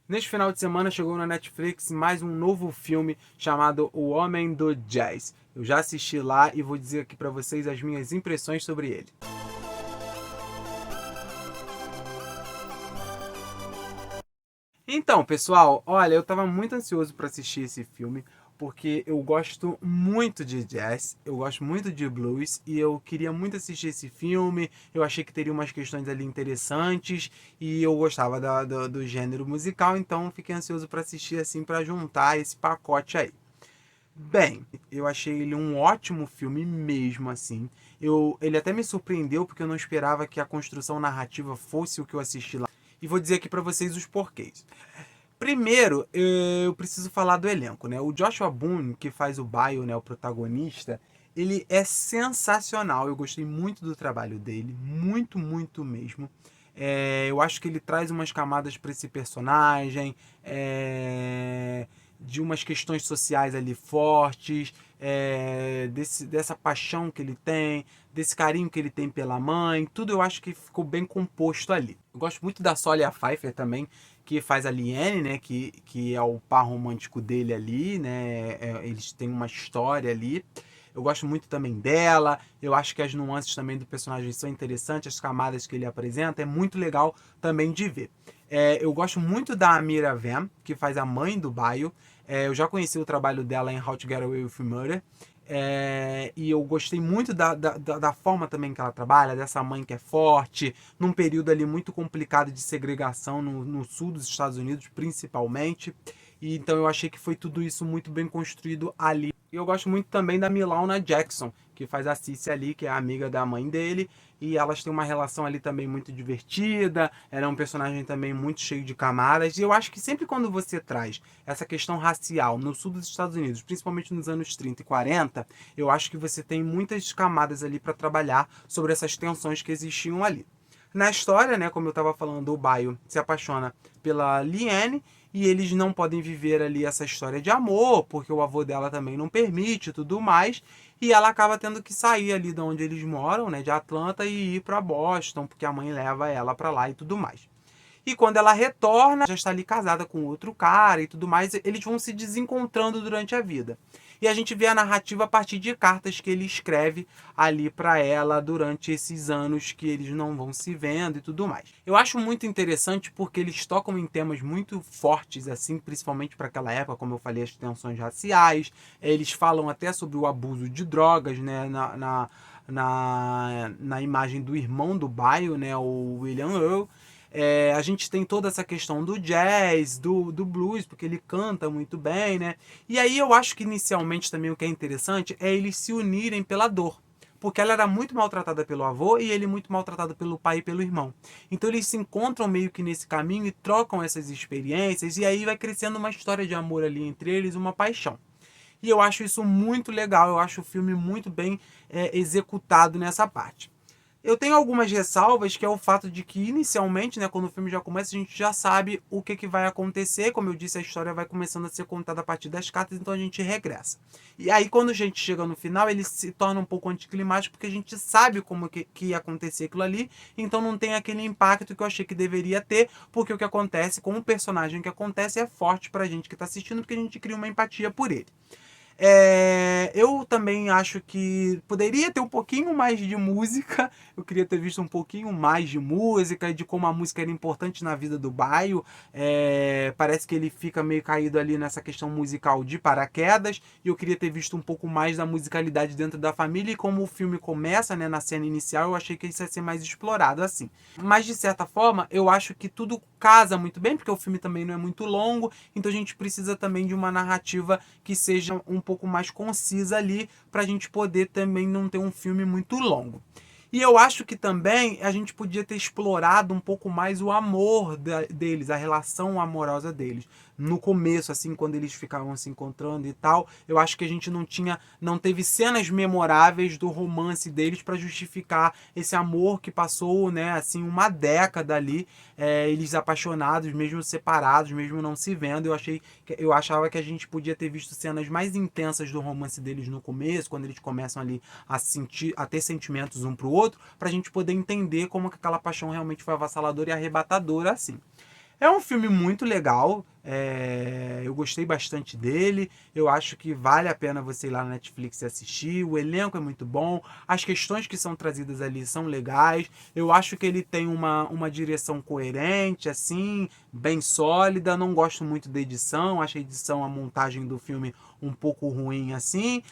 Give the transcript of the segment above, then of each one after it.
Neste final de semana chegou na Netflix mais um novo filme chamado O Homem do Jazz. Eu já assisti lá e vou dizer aqui para vocês as minhas impressões sobre ele. Então, pessoal, olha, eu estava muito ansioso para assistir esse filme, porque eu gosto muito de jazz, eu gosto muito de blues e eu queria muito assistir esse filme. Eu achei que teria umas questões ali interessantes e eu gostava do gênero musical, então fiquei ansioso para assistir assim para juntar esse pacote aí. Bem, eu achei ele um ótimo filme mesmo assim. Ele até me surpreendeu porque eu não esperava que a construção narrativa fosse o que eu assisti lá. E vou dizer aqui para vocês os porquês. Primeiro, eu preciso falar do elenco, né? O Joshua Boone, que faz o Baio, né, o protagonista, ele é sensacional. Eu gostei muito do trabalho dele, muito, muito mesmo. Eu acho que ele traz umas camadas para esse personagem, de umas questões sociais ali fortes, dessa paixão que ele tem, desse carinho que ele tem pela mãe. Tudo eu acho que ficou bem composto ali. Eu gosto muito da Solia Pfeiffer também, que faz a Liane, né, que é o par romântico dele ali, né, eles têm uma história ali. Eu gosto muito também dela, eu acho que as nuances também do personagem são interessantes, as camadas que ele apresenta, é muito legal também de ver. Eu gosto muito da Amira Van, que faz a mãe do Baio. Eu já conheci o trabalho dela em How to Get Away with Murder. E eu gostei muito da forma também que ela trabalha, dessa mãe que é forte, num período ali muito complicado de segregação no sul dos Estados Unidos, principalmente. E então eu achei que foi tudo isso muito bem construído ali. E eu gosto muito também da Milana Jackson, que faz a Cici ali, que é a amiga da mãe dele. E elas têm uma relação ali também muito divertida. Ela é um personagem também muito cheio de camadas. E eu acho que sempre quando você traz essa questão racial no sul dos Estados Unidos, principalmente nos anos 30 e 40, eu acho que você tem muitas camadas ali para trabalhar sobre essas tensões que existiam ali. Na história, né, como eu estava falando, o Baio se apaixona pela Liane e eles não podem viver ali essa história de amor, porque o avô dela também não permite e tudo mais. E ela acaba tendo que sair ali de onde eles moram, né, de Atlanta, e ir para Boston, porque a mãe leva ela para lá e tudo mais. E quando ela retorna, já está ali casada com outro cara e tudo mais, eles vão se desencontrando durante a vida. E a gente vê a narrativa a partir de cartas que ele escreve ali para ela durante esses anos que eles não vão se vendo e tudo mais. Eu acho muito interessante porque eles tocam em temas muito fortes, assim, principalmente para aquela época, como eu falei, as tensões raciais. Eles falam até sobre o abuso de drogas, né, na imagem do irmão do Baio, né, o William Earl. A gente tem toda essa questão do jazz, do blues, porque ele canta muito bem, né? E aí eu acho que inicialmente também o que é interessante é eles se unirem pela dor. Porque ela era muito maltratada pelo avô e ele muito maltratado pelo pai e pelo irmão. Então eles se encontram meio que nesse caminho e trocam essas experiências, e aí vai crescendo uma história de amor ali entre eles, uma paixão. E eu acho isso muito legal, eu acho o filme muito bem executado nessa parte. Eu tenho algumas ressalvas, que é o fato de que inicialmente, né, quando o filme já começa, a gente já sabe o que vai acontecer. Como eu disse, a história vai começando a ser contada a partir das cartas, então a gente regressa. E aí quando a gente chega no final, ele se torna um pouco anticlimático, porque a gente sabe como que ia acontecer aquilo ali, então não tem aquele impacto que eu achei que deveria ter, porque o que acontece com o personagem que acontece é forte pra gente que tá assistindo, porque a gente cria uma empatia por ele. Eu também acho que poderia ter um pouquinho mais de música. Eu queria ter visto um pouquinho mais de música, de como a música era importante na vida do Baio. Parece que ele fica meio caído ali nessa questão musical de paraquedas. E eu queria ter visto um pouco mais da musicalidade dentro da família. E como o filme começa, né, na cena inicial, eu achei que isso ia ser mais explorado assim. Mas de certa forma, eu acho que tudo casa muito bem, porque o filme também não é muito longo. Então a gente precisa também de uma narrativa que seja um pouco mais concisa ali, para a gente poder também não ter um filme muito longo. E eu acho que também a gente podia ter explorado um pouco mais o amor deles, a relação amorosa deles. No começo, assim, quando eles ficavam se encontrando e tal, eu acho que a gente não teve cenas memoráveis do romance deles para justificar esse amor que passou, né, assim, uma década ali, eles apaixonados, mesmo separados, mesmo não se vendo. Eu achava que a gente podia ter visto cenas mais intensas do romance deles no começo, quando eles começam ali a ter sentimentos um pro outro, pra gente poder entender como que aquela paixão realmente foi avassaladora e arrebatadora assim. É um filme muito legal, eu gostei bastante dele, eu acho que vale a pena você ir lá na Netflix e assistir, o elenco é muito bom, as questões que são trazidas ali são legais, eu acho que ele tem uma direção coerente, assim, bem sólida, não gosto muito da edição, acho a edição, a montagem do filme um pouco ruim, assim,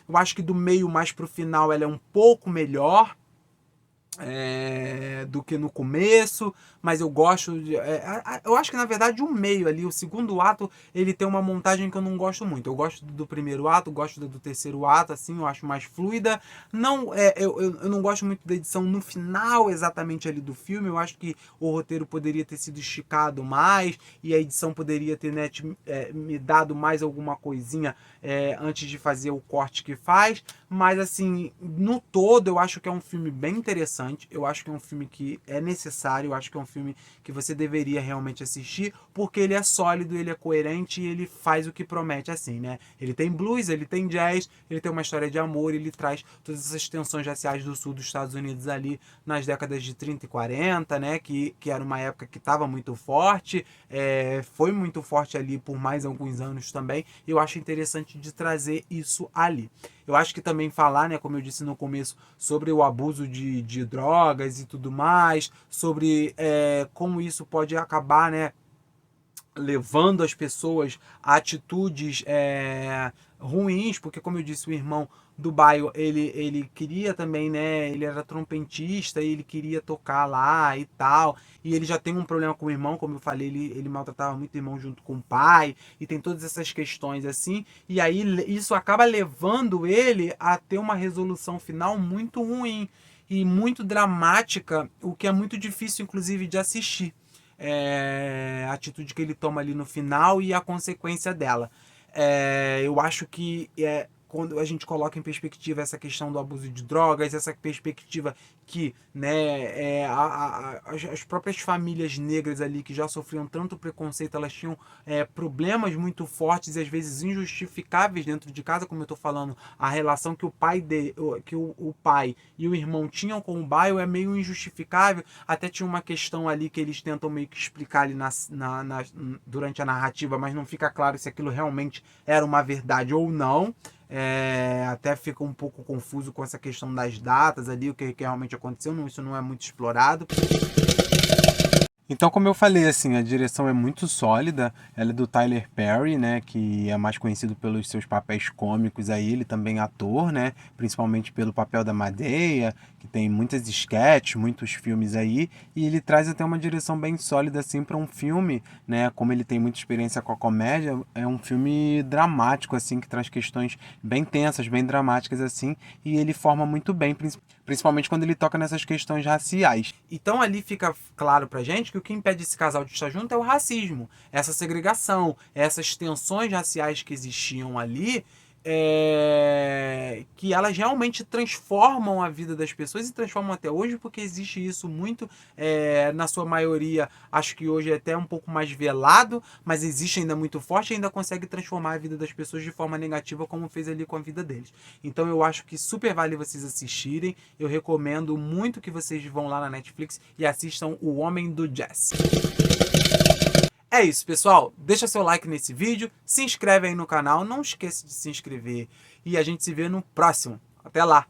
eu acho que do meio mais pro final ela é um pouco melhor, do que no começo, mas eu gosto eu acho que na verdade o meio ali, o segundo ato, ele tem uma montagem que eu não gosto muito. Eu gosto do primeiro ato, gosto do terceiro ato, assim, eu acho mais fluida. Não, eu não gosto muito da edição no final exatamente ali do filme. Eu acho que o roteiro poderia ter sido esticado mais e a edição poderia ter, né, me dado mais alguma coisinha antes de fazer o corte que faz. Mas assim, no todo, eu acho que é um filme bem interessante. Eu acho que é um filme que é necessário. Eu acho que é um filme que você deveria realmente assistir, porque ele é sólido, ele é coerente e ele faz o que promete, assim, né? Ele tem blues, ele tem jazz, ele tem uma história de amor, ele traz todas essas tensões raciais do sul dos Estados Unidos ali nas décadas de 30 e 40, né? Que era uma época que estava muito forte, foi muito forte ali por mais alguns anos também. Eu acho interessante de trazer isso ali. Eu acho que também falar, né, como eu disse no começo, sobre o abuso de drogas e tudo mais, sobre como isso pode acabar, né, levando as pessoas a atitudes ruins, porque como eu disse, o irmão do Baio, ele queria também, né, ele era trompetista e ele queria tocar lá e tal, e ele já tem um problema com o irmão, como eu falei, ele maltratava muito o irmão junto com o pai, e tem todas essas questões assim, e aí isso acaba levando ele a ter uma resolução final muito ruim e muito dramática, o que é muito difícil, inclusive, de assistir. A atitude que ele toma ali no final e a consequência dela. Eu acho que quando a gente coloca em perspectiva essa questão do abuso de drogas, essa perspectiva que, né, as próprias famílias negras ali que já sofriam tanto preconceito, elas tinham problemas muito fortes e às vezes injustificáveis dentro de casa, como eu estou falando, a relação que o pai o pai e o irmão tinham com o Baio é meio injustificável. Até tinha uma questão ali que eles tentam meio que explicar ali durante a narrativa, mas não fica claro se aquilo realmente era uma verdade ou não. Até fica um pouco confuso com essa questão das datas ali, o que realmente aconteceu, isso não é muito explorado. Então, como eu falei, assim, a direção é muito sólida, ela é do Tyler Perry, né, que é mais conhecido pelos seus papéis cômicos aí, ele também é ator, né, principalmente pelo papel da Madeia, que tem muitas sketches, muitos filmes aí, e ele traz até uma direção bem sólida, assim, para um filme, né, como ele tem muita experiência com a comédia, é um filme dramático, assim, que traz questões bem tensas, bem dramáticas, assim, e ele forma muito bem, principalmente quando ele toca nessas questões raciais. Então ali fica claro pra gente que o que impede esse casal de estar junto é o racismo, essa segregação, essas tensões raciais que existiam ali, que elas realmente transformam a vida das pessoas e transformam até hoje, porque existe isso muito, na sua maioria, acho que hoje é até um pouco mais velado, mas existe ainda muito forte e ainda consegue transformar a vida das pessoas de forma negativa, como fez ali com a vida deles. Então eu acho que super vale vocês assistirem, eu recomendo muito que vocês vão lá na Netflix e assistam O Homem do Jazz. É isso, pessoal. Deixa seu like nesse vídeo, se inscreve aí no canal, não esqueça de se inscrever e a gente se vê no próximo. Até lá!